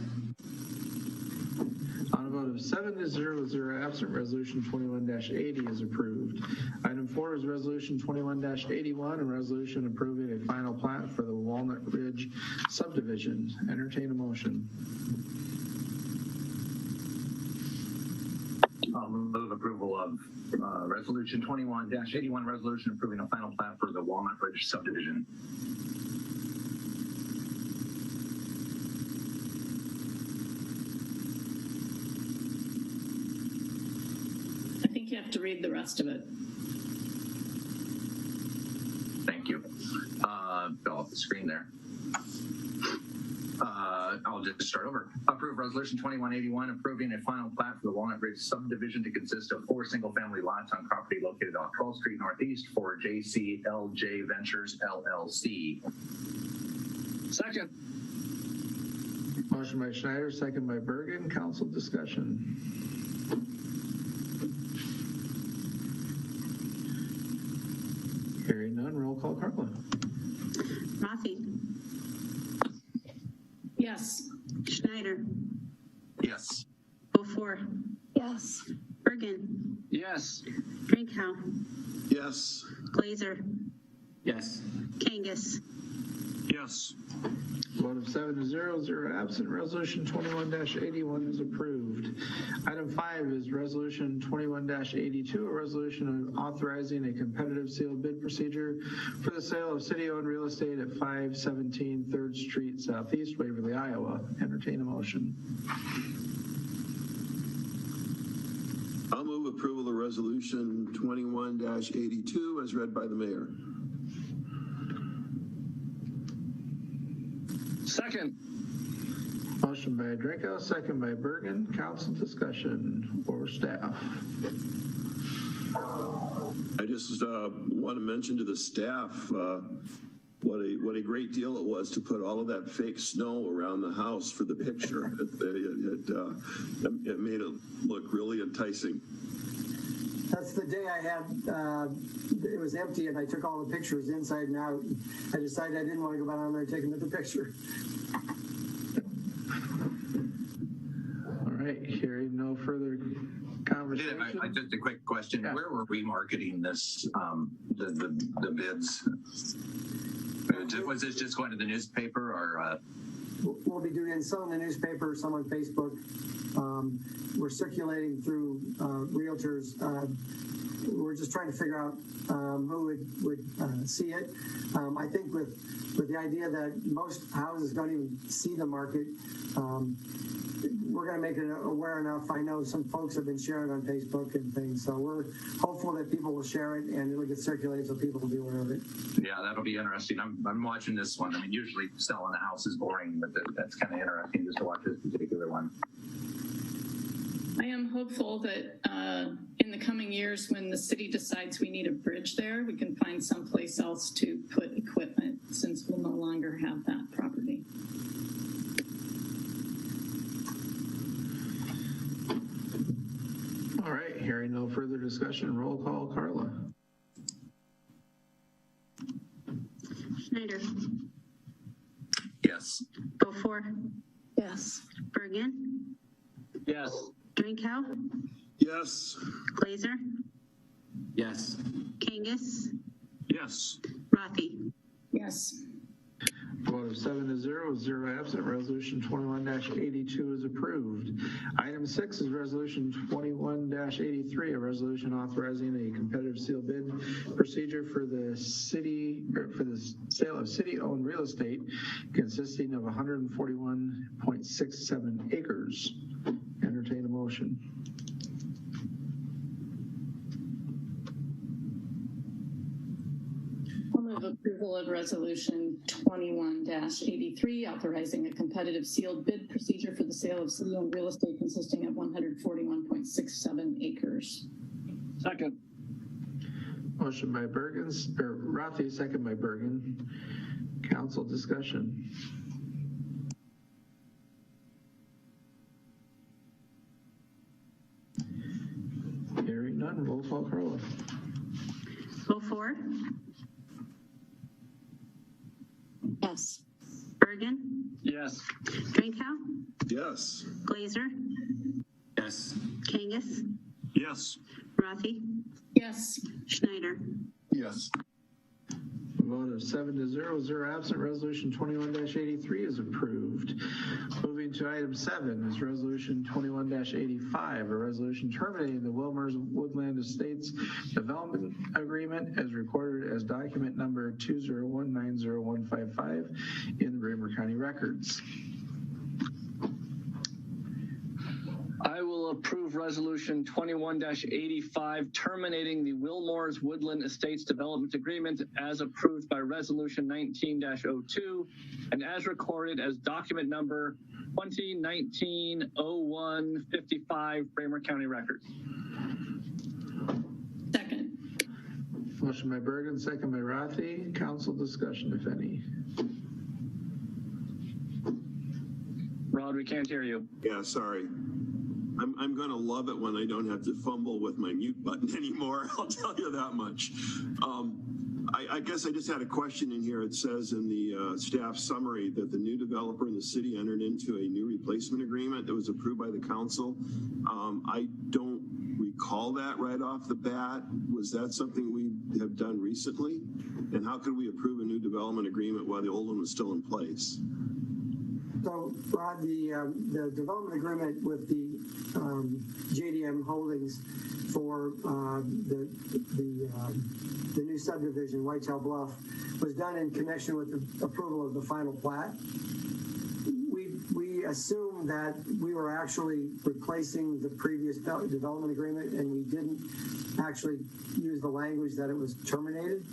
[SPEAKER 1] On a vote of 7-0 with 0 absent, Resolution 21-80 is approved. Item 4 is Resolution 21-81, a resolution approving a final plat for the Walnut Ridge subdivision. Entertain a motion.
[SPEAKER 13] I'll move approval of Resolution 21-81, resolution approving a final plat for the Walnut Ridge subdivision.
[SPEAKER 3] I think you have to read the rest of it.
[SPEAKER 13] Thank you. Fell off the screen there. I'll just start over. Approve Resolution 2181, approving a final plat for the Walnut Ridge subdivision to consist of 4 single-family lots on property located off 12th Street Northeast for JCLJ Ventures LLC.
[SPEAKER 4] Second.
[SPEAKER 1] Motion by Schneider, second by Birgen. Council discussion. Hearing none, roll call, Carla.
[SPEAKER 2] Rathe,
[SPEAKER 3] Yes.
[SPEAKER 2] Schneider,
[SPEAKER 8] Yes.
[SPEAKER 2] Beaufore,
[SPEAKER 11] Yes.
[SPEAKER 2] Birgen,
[SPEAKER 4] Yes.
[SPEAKER 2] Drenkow,
[SPEAKER 5] Yes.
[SPEAKER 2] Glaser,
[SPEAKER 7] Yes.
[SPEAKER 2] Kangas.
[SPEAKER 10] Yes.
[SPEAKER 1] Vote of 7-0, 0 absent. Resolution 21-81 is approved. Item 5 is Resolution 21-82, a resolution authorizing a competitive sealed bid procedure for the sale of city-owned real estate at 517 3rd Street Southeast, Waverly, Iowa. Entertain a motion.
[SPEAKER 5] I'll move approval of Resolution 21-82 as read by the mayor.
[SPEAKER 4] Second.
[SPEAKER 1] Motion by Drenkow, second by Birgen. Council discussion or staff.
[SPEAKER 5] I just want to mention to the staff what a great deal it was to put all of that fake snow around the house for the picture. It made it look really enticing.
[SPEAKER 9] That's the day I had, it was empty and I took all the pictures inside and out. I decided I didn't want to go down there and take another picture.
[SPEAKER 1] All right, hearing no further conversation.
[SPEAKER 13] Just a quick question.
[SPEAKER 1] Yeah.
[SPEAKER 13] Where were we marketing this, the bids? Was this just going to the newspaper or?
[SPEAKER 9] We'll be doing some in the newspaper, some on Facebook. We're circulating through realtors. We're just trying to figure out who would see it. I think with the idea that most houses don't even see the market, we're going to make it aware enough. I know some folks have been sharing on Facebook and things, so we're hopeful that people will share it and it'll get circulated so people will be aware of it.
[SPEAKER 13] Yeah, that'll be interesting. I'm watching this one. I mean, usually selling a house is boring, but that's kind of interesting just to watch this particular one.
[SPEAKER 3] I am hopeful that in the coming years, when the city decides we need a bridge there, we can find someplace else to put equipment since we'll no longer have that property.
[SPEAKER 1] All right, hearing no further discussion, roll call, Carla.
[SPEAKER 2] Schneider,
[SPEAKER 13] Yes.
[SPEAKER 2] Beaufore,
[SPEAKER 11] Yes.
[SPEAKER 2] Birgen,
[SPEAKER 4] Yes.
[SPEAKER 2] Drenkow,
[SPEAKER 5] Yes.
[SPEAKER 2] Glaser,
[SPEAKER 7] Yes.
[SPEAKER 2] Kangas,
[SPEAKER 10] Yes.
[SPEAKER 2] Rathe.
[SPEAKER 3] Yes.
[SPEAKER 1] Vote of 7-0, 0 absent. Resolution 21-82 is approved. Item 6 is Resolution 21-83, a resolution authorizing a competitive sealed bid procedure for the sale of city-owned real estate consisting of 141.67 acres. Entertain a motion.
[SPEAKER 3] I'll move approval of Resolution 21-83, authorizing a competitive sealed bid procedure for the sale of city-owned real estate consisting of 141.67 acres.
[SPEAKER 4] Second.
[SPEAKER 1] Motion by Rathe, second by Birgen. Council discussion. Hearing none, roll call, Carla.
[SPEAKER 2] Beaufore,
[SPEAKER 11] Yes.
[SPEAKER 2] Birgen,
[SPEAKER 4] Yes.
[SPEAKER 2] Drenkow,
[SPEAKER 5] Yes.
[SPEAKER 2] Glaser,
[SPEAKER 7] Yes.
[SPEAKER 2] Kangas,
[SPEAKER 10] Yes.
[SPEAKER 2] Rathe,
[SPEAKER 3] Yes.
[SPEAKER 2] Schneider.
[SPEAKER 8] Yes.
[SPEAKER 1] A vote of 7-0, 0 absent, resolution 21-83 is approved. Moving to item 7 is resolution 21-85, a resolution terminating the Wilmer's Woodland Estates Development Agreement as recorded as document number 2019055 in the Bremer County records.
[SPEAKER 4] I will approve resolution 21-85 terminating the Wilmore's Woodland Estates Development Agreement as approved by resolution 19-02 and as recorded as document number 2019-0155 Bremer County records.
[SPEAKER 3] Second.
[SPEAKER 1] Motion by Birgen, second by Rathe. Council discussion, if any.
[SPEAKER 4] Rod, we can't hear you.
[SPEAKER 5] Yeah, sorry. I'm going to love it when I don't have to fumble with my mute button anymore. I'll tell you that much. I guess I just had a question in here. It says in the staff summary that the new developer in the city entered into a new replacement agreement that was approved by the council. I don't recall that right off the bat. Was that something we have done recently? And how could we approve a new development agreement while the old one was still in place?
[SPEAKER 9] So, Rod, the development agreement with the JDM Holdings for the new subdivision, Whitetail Bluff, was done in connection with the approval of the final plat. We assumed that we were actually replacing the previous development agreement, and we didn't actually use the language that it was terminated,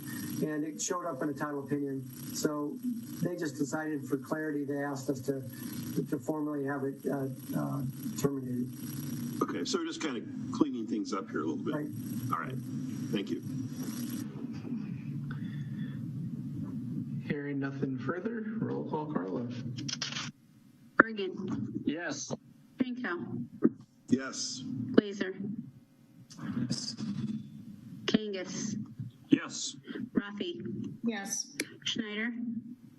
[SPEAKER 9] and it showed up in a title opinion. So they just decided, for clarity, they asked us to formally have it terminated.
[SPEAKER 5] Okay, so we're just kind of cleaning things up here a little bit.
[SPEAKER 9] Right.
[SPEAKER 5] All right, thank you.
[SPEAKER 1] Hearing nothing further, roll call, Carla.
[SPEAKER 2] Birgen,
[SPEAKER 4] Yes.
[SPEAKER 2] Drenkow,
[SPEAKER 5] Yes.
[SPEAKER 2] Glaser,
[SPEAKER 7] Yes.
[SPEAKER 2] Kangas,
[SPEAKER 10] Yes.
[SPEAKER 2] Rathe,
[SPEAKER 3] Yes.
[SPEAKER 2] Schneider,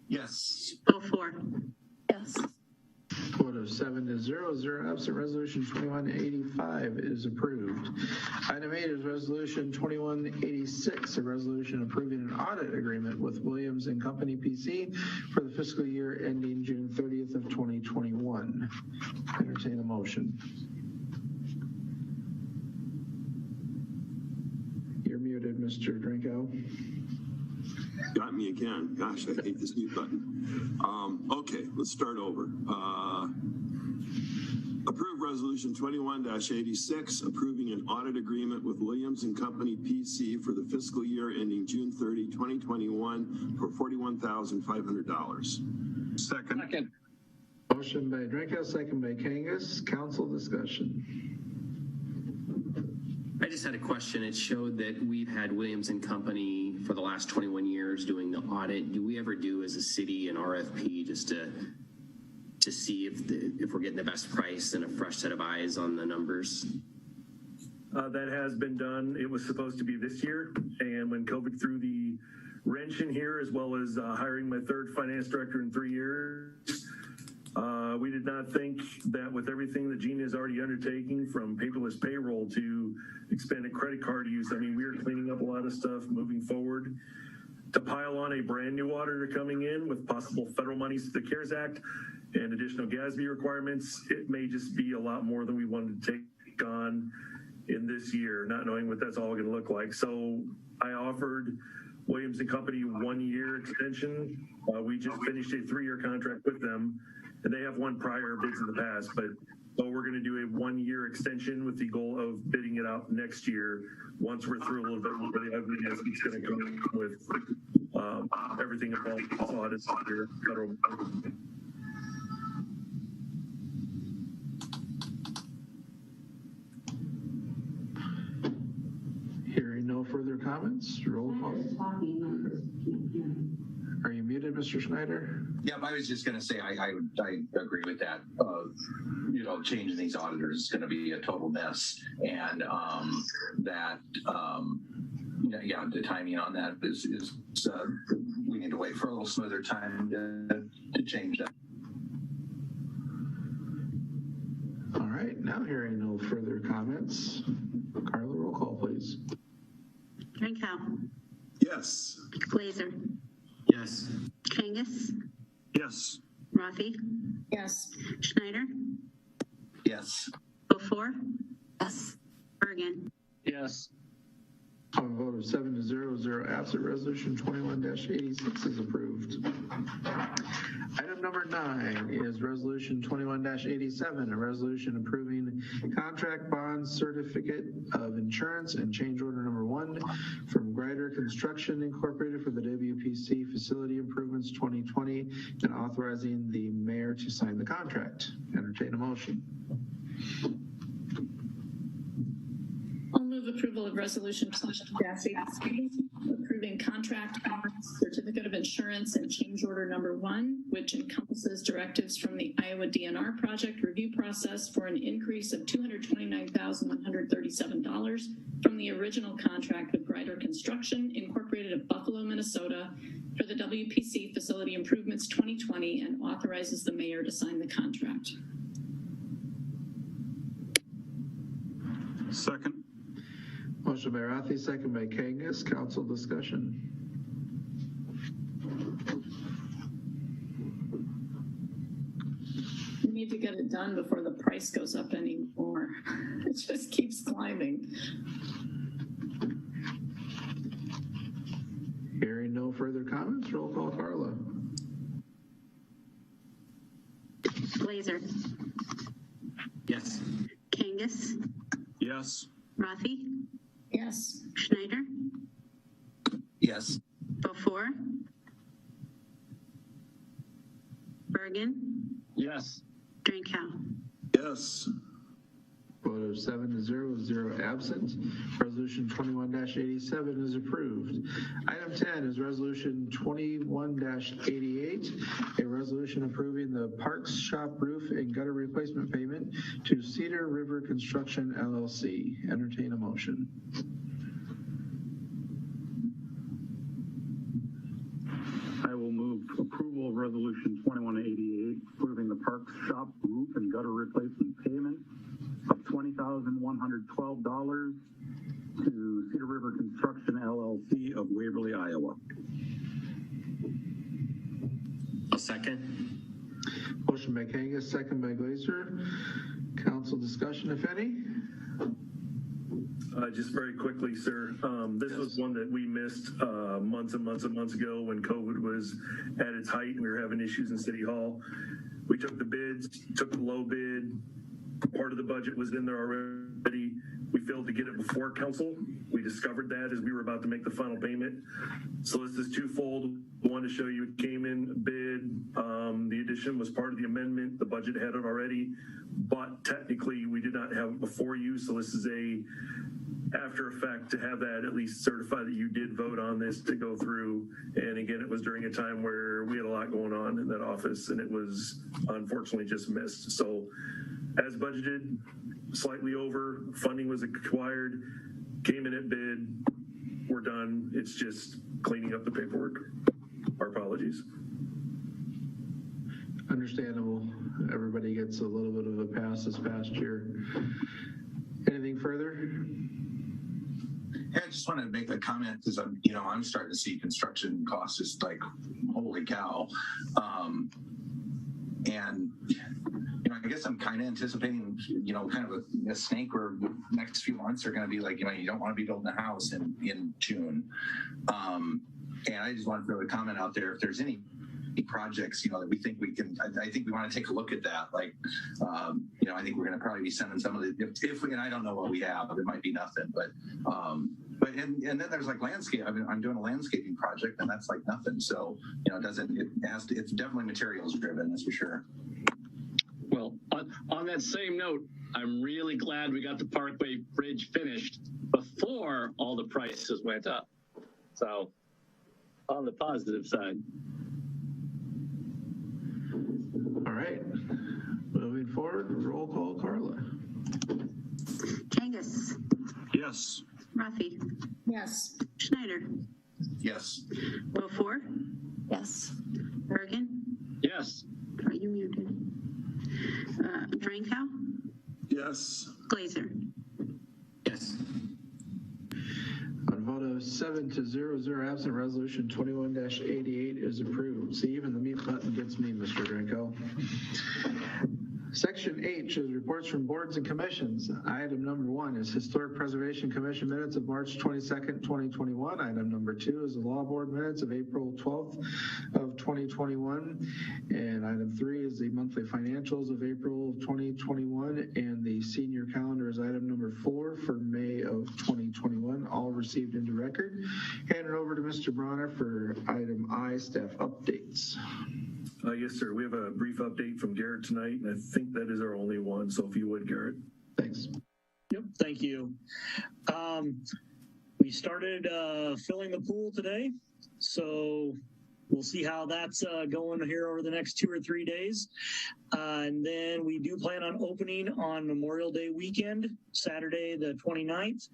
[SPEAKER 8] Yes.
[SPEAKER 2] Beaufore.
[SPEAKER 11] Yes.
[SPEAKER 1] Vote of 7-0, 0 absent, resolution 21-85 is approved. Item 8 is resolution 21-86, a resolution approving an audit agreement with Williams and Company PC for the fiscal year ending June 30th of 2021. Entertain a motion. You're muted, Mr. Drenkow.
[SPEAKER 5] Got me again. Gosh, I hate this mute button. Okay, let's start over. Approve resolution 21-86, approving an audit agreement with Williams and Company PC for the fiscal year ending June 30, 2021 for $41,500.
[SPEAKER 10] Second.
[SPEAKER 1] Motion by Drenkow, second by Kangas. Council discussion.
[SPEAKER 7] I just had a question. It showed that we've had Williams and Company for the last 21 years doing the audit. Do we ever do as a city an RFP just to see if we're getting the best price and a fresh set of eyes on the numbers?
[SPEAKER 12] That has been done. It was supposed to be this year, and when COVID threw the wrench in here, as well as hiring my third finance director in 3 years, we did not think that with everything that Gina is already undertaking, from paperless payroll to expanded credit card use, I mean, we are cleaning up a lot of stuff moving forward. To pile on a brand new auditor coming in with possible federal monies to the CARES Act and additional GASB requirements, it may just be a lot more than we wanted to take on in this year, not knowing what that's all going to look like. So I offered Williams and Company 1 year extension. We just finished a 3-year contract with them, and they have won prior bids in the past, but we're going to do a 1 year extension with the goal of bidding it out next year once we're through a little bit more of the ugliness it's going to come with everything involved with audits here, federal.
[SPEAKER 1] Hearing no further comments, roll call. Are you muted, Mr. Schneider?
[SPEAKER 8] Yeah, I was just going to say I agree with that. Changing these auditors is going to be a total mess, and the timing on that is we need to wait for a little smoother time to change that.
[SPEAKER 1] All right, now hearing no further comments, Carla, roll call, please.
[SPEAKER 2] Drenkow.
[SPEAKER 5] Yes.
[SPEAKER 2] Glaser.
[SPEAKER 7] Yes.
[SPEAKER 2] Kangas.
[SPEAKER 10] Yes.
[SPEAKER 2] Rathe.
[SPEAKER 3] Yes.
[SPEAKER 2] Schneider.
[SPEAKER 8] Yes.
[SPEAKER 2] Beaufore.
[SPEAKER 6] Yes.
[SPEAKER 2] Birgen.
[SPEAKER 4] Yes.
[SPEAKER 1] On a vote of 7-0, 0 absent, resolution 21-86 is approved. Item number 9 is resolution 21-87, a resolution approving contract bond certificate of insurance and change order number 1 from Grider Construction Incorporated for the WPC Facility Improvements 2020 and authorizing the mayor to sign the contract. Entertain a motion.
[SPEAKER 3] I'll move approval of resolution 20-86, approving contract certificate of insurance and change order number 1, which encompasses directives from the Iowa DNR project review process for an increase of $229,137 from the original contract with Grider Construction Incorporated of Buffalo, Minnesota for the WPC Facility Improvements 2020 and authorizes the mayor to sign the contract.
[SPEAKER 10] Second.
[SPEAKER 1] Motion by Rathe, second by Kangas. Council discussion.
[SPEAKER 3] We need to get it done before the price goes up anymore. It just keeps climbing.
[SPEAKER 1] Hearing no further comments, roll call, Carla.
[SPEAKER 2] Glaser.
[SPEAKER 7] Yes.
[SPEAKER 2] Kangas.
[SPEAKER 10] Yes.
[SPEAKER 2] Rathe.
[SPEAKER 3] Yes.
[SPEAKER 2] Schneider.
[SPEAKER 8] Yes.
[SPEAKER 2] Beaufore. Birgen.
[SPEAKER 4] Yes.
[SPEAKER 2] Drenkow.
[SPEAKER 5] Yes.
[SPEAKER 1] Vote of 7-0, 0 absent. Resolution 21-87 is approved. Item 10 is resolution 21-88, a resolution approving the Parks Shop roof and gutter replacement payment to Cedar River Construction LLC. Entertain a motion.
[SPEAKER 10] I will move approval of resolution 2188, approving the Parks Shop roof and gutter replacement payment of $20,112 to Cedar River Construction LLC of Waverly, Iowa.
[SPEAKER 7] A second.
[SPEAKER 1] Motion by Kangas, second by Glaser. Council discussion, if any.
[SPEAKER 12] Just very quickly, sir. This was one that we missed months and months and months ago when COVID was at its height and we were having issues in City Hall. We took the bids, took the low bid. Part of the budget was in there already. We failed to get it before council. We discovered that as we were about to make the final payment. So this is twofold. One, to show you it came in bid. The addition was part of the amendment. The budget had it already, but technically we did not have it before you. So this is a after effect to have that at least certify that you did vote on this to go through. And again, it was during a time where we had a lot going on in that office and it was unfortunately just missed. So as budgeted, slightly over, funding was acquired, came in at bid, we're done. It's just cleaning up the paperwork. Our apologies.
[SPEAKER 1] Understandable. Everybody gets a little bit of a pass this past year. Anything further?
[SPEAKER 8] Yeah, I just wanted to make a comment because I'm starting to see construction costs just like, holy cow. And I guess I'm kind of anticipating, kind of a snake where the next few months are going to be like, you don't want to be building a house in June. And I just want to throw a comment out there. If there's any projects, that we think we can, I think we want to take a look at that. Like, I think we're going to probably be sending some of the, if we, and I don't know what we have, it might be nothing, but and then there's like landscape. I mean, I'm doing a landscaping project and that's like nothing. So, it's definitely materials driven, that's for sure.
[SPEAKER 4] Well, on that same note, I'm really glad we got the Parkway Bridge finished before all the prices went up. So on the positive side.
[SPEAKER 1] All right. Moving forward, roll call, Carla.
[SPEAKER 2] Kangas,
[SPEAKER 10] Yes.
[SPEAKER 2] Rathe,
[SPEAKER 3] Yes.
[SPEAKER 2] Schneider,
[SPEAKER 8] Yes.
[SPEAKER 2] Beaufore,
[SPEAKER 11] Yes.
[SPEAKER 2] Birgen.
[SPEAKER 4] Yes.
[SPEAKER 2] Are you muted? Drenkow,
[SPEAKER 5] Yes.
[SPEAKER 2] Glaser.
[SPEAKER 7] Yes.
[SPEAKER 1] On a vote of 7-0, absent, resolution 21-88 is approved. See, even the mute button gets me, Mr. Drenkow. Section H is reports from boards and commissions. Item number 1 is Historic Preservation Commission minutes of March 22nd, 2021. Item number 2 is the Law Board minutes of April 12th of 2021. And item 3 is the monthly financials of April of 2021. And the senior calendar is item number 4 for May of 2021, all received into record. Hand it over to Mr. Bronner for item I, staff updates.
[SPEAKER 12] Yes, sir. We have a brief update from Garrett tonight, and I think that is our only one. So if you would, Garrett.
[SPEAKER 1] Thanks.
[SPEAKER 14] Yep, thank you. We started filling the pool today, so we'll see how that's going here over the next 2 or 3 days. And then we do plan on opening on Memorial Day weekend, Saturday the 29th.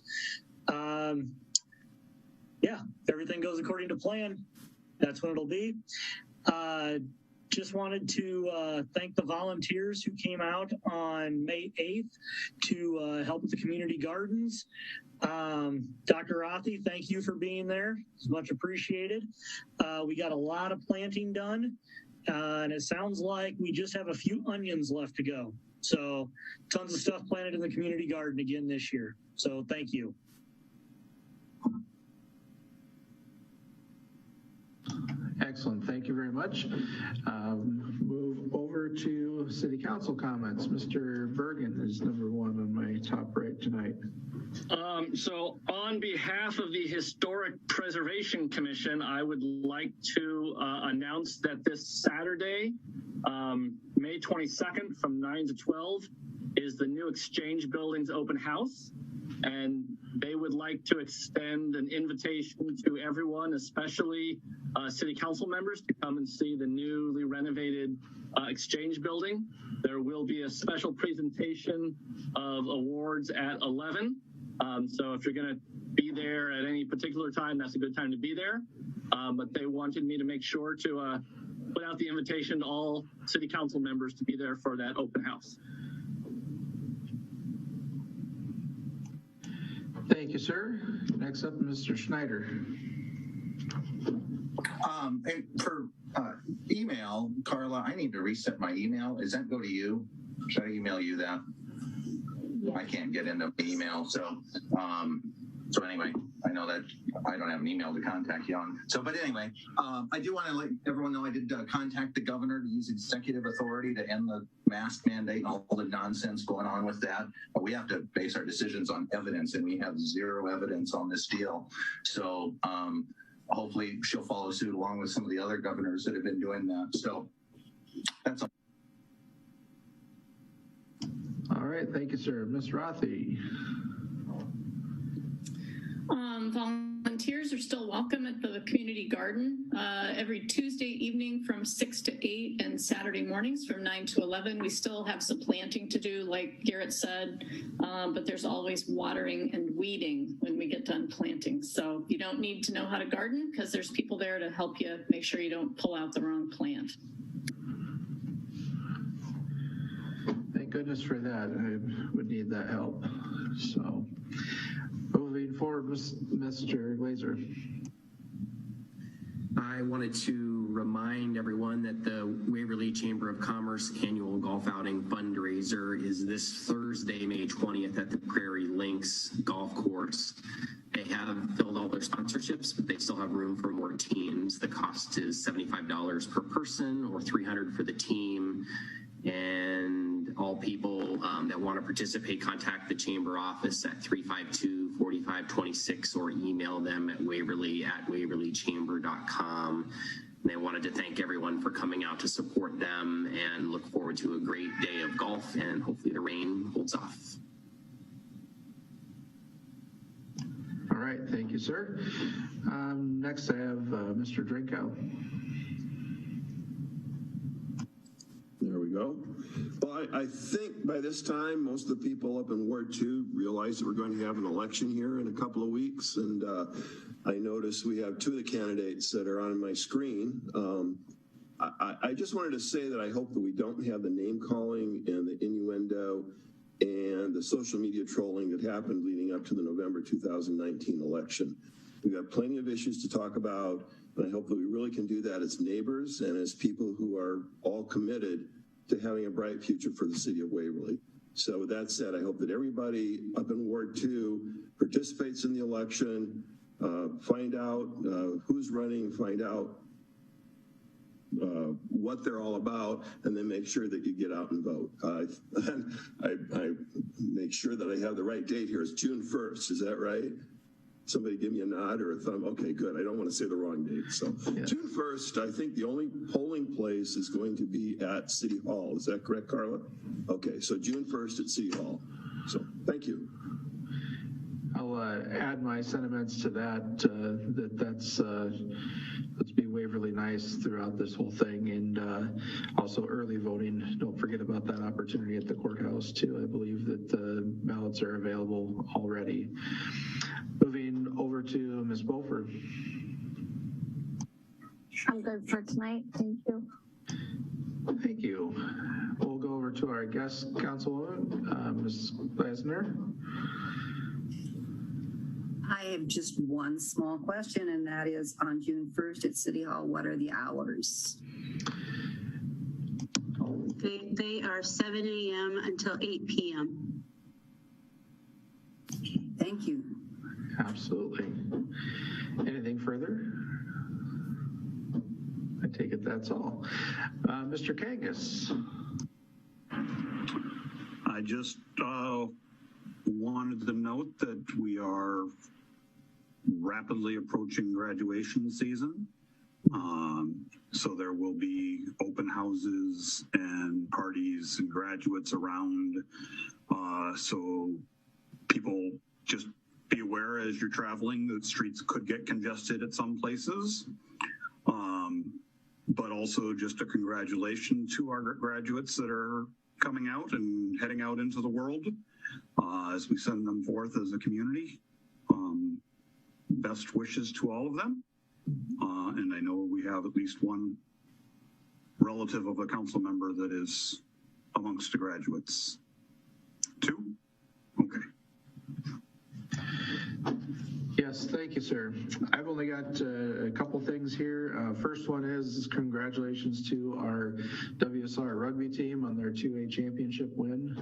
[SPEAKER 14] Yeah, everything goes according to plan. That's when it'll be. Just wanted to thank the volunteers who came out on May 8th to help with the community gardens. Dr. Rathe, thank you for being there. It's much appreciated. We got a lot of planting done, and it sounds like we just have a few onions left to go. So tons of stuff planted in the community garden again this year. So thank you.
[SPEAKER 1] Excellent. Thank you very much. Move over to City Council comments. Mr. Birgen is number 1 on my top right tonight.
[SPEAKER 4] So on behalf of the Historic Preservation Commission, I would like to announce that this Saturday, May 22nd from 9 to 12 is the new Exchange Building's open house. And they would like to extend an invitation to everyone, especially city council members, to come and see the newly renovated Exchange Building. There will be a special presentation of awards at 11. So if you're going to be there at any particular time, that's a good time to be there. But they wanted me to make sure to put out the invitation to all city council members to be there for that open house.
[SPEAKER 1] Thank you, sir. Next up, Mr. Schneider.
[SPEAKER 8] And for email, Carla, I need to reset my email. Does that go to you? Should I email you that? Yeah. I can't get into email, so anyway, I know that I don't have an email to contact you on. So, but anyway, I do want to let everyone know I did contact the governor to use executive authority to end the mask mandate and all the nonsense going on with that. But we have to base our decisions on evidence, and we have zero evidence on this deal. So hopefully she'll follow suit along with some of the other governors that have been doing that. So that's all.
[SPEAKER 1] All right, thank you, sir. Ms. Rathe.
[SPEAKER 3] Volunteers are still welcome at the community garden every Tuesday evening from 6 to 8 and Saturday mornings from 9 to 11. We still have some planting to do, like Garrett said, but there's always watering and weeding when we get done planting. So you don't need to know how to garden because there's people there to help you make sure you don't pull out the wrong plant.
[SPEAKER 1] Thank goodness for that. I would need that help. So moving forward, Mr. Glaser.
[SPEAKER 7] I wanted to remind everyone that the Waverly Chamber of Commerce annual golf outing fundraiser is this Thursday, May 20th at the Prairie Links Golf Course. They have filled all their sponsorships, but they still have room for more teams. The cost is $75 per person or $300 for the team. And all people that want to participate, contact the chamber office at 352-4526 or email them at waverly@waverlychamber.com. They wanted to thank everyone for coming out to support them and look forward to a great day of golf, and hopefully the rain holds off.
[SPEAKER 1] All right, thank you, sir. Next, I have Mr. Drenkow.
[SPEAKER 5] There we go. Well, I think by this time, most of the people up in Ward 2 realize that we're going to have an election here in a couple of weeks. And I notice we have two of the candidates that are on my screen. I just wanted to say that I hope that we don't have the name calling and the innuendo and the social media trolling that happened leading up to the November 2019 election. We've got plenty of issues to talk about, and I hope that we really can do that as neighbors and as people who are all committed to having a bright future for the city of Waverly. So with that said, I hope that everybody up in Ward 2 participates in the election, find out who's running, find out what they're all about, and then make sure that you get out and vote. I make sure that I have the right date here. It's June 1st, is that right? Somebody give me a nod or a thumb. Okay, good. I don't want to say the wrong date. So yeah. June 1st, I think the only polling place is going to be at City Hall. Is that correct, Carla? Okay, so June 1st at City Hall. So thank you.
[SPEAKER 1] I'll add my sentiments to that, let's be Waverly nice throughout this whole thing, and also early voting. Don't forget about that opportunity at the courthouse too. I believe that the ballots are available already. Moving over to Ms. Beaufort.
[SPEAKER 11] I'm good for tonight. Thank you.
[SPEAKER 1] Thank you. We'll go over to our guest councilwoman, Ms. Glaser.
[SPEAKER 6] I have just one small question, and that is on June 1st at City Hall, what are the hours?
[SPEAKER 2] They are 7 a.m. until 8 p.m.
[SPEAKER 6] Okay, thank you.
[SPEAKER 1] Absolutely. Anything further? I take it that's all. Mr. Kangas.
[SPEAKER 10] I just wanted to note that we are rapidly approaching graduation season. So there will be open houses and parties and graduates around. So people just be aware as you're traveling that streets could get congested at some places. But also just a congratulation to our graduates that are coming out and heading out into the world as we send them forth as a community. Best wishes to all of them. And I know we have at least one relative of a council member that is amongst the graduates. Two? Okay.
[SPEAKER 1] Yes, thank you, sir. I've only got a couple things here. First one is congratulations to our WSR rugby team on their 2A championship win.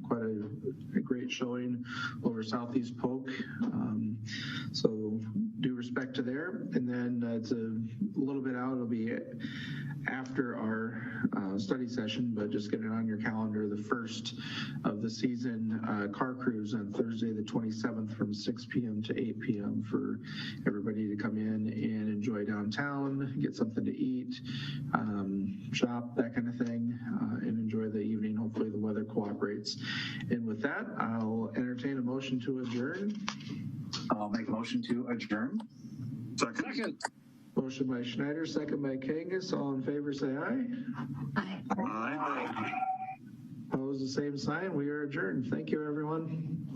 [SPEAKER 1] Quite a great showing over Southeast Polk. So due respect to there. And then it's a little bit out. It'll be after our study session, but just get it on your calendar. The first of the season car cruise on Thursday, the 27th from 6 p.m. to 8 p.m. for everybody to come in and enjoy downtown, get something to eat, shop, that kind of thing, and enjoy the evening. Hopefully the weather cooperates. And with that, I'll entertain a motion to adjourn.
[SPEAKER 8] I'll make a motion to adjourn.
[SPEAKER 10] Second.
[SPEAKER 1] Motion by Schneider, second by Kangas. All in favor, say aye.
[SPEAKER 11] Aye.
[SPEAKER 10] Aye.
[SPEAKER 1] Opposed, the same sign. We are adjourned. Thank you, everyone.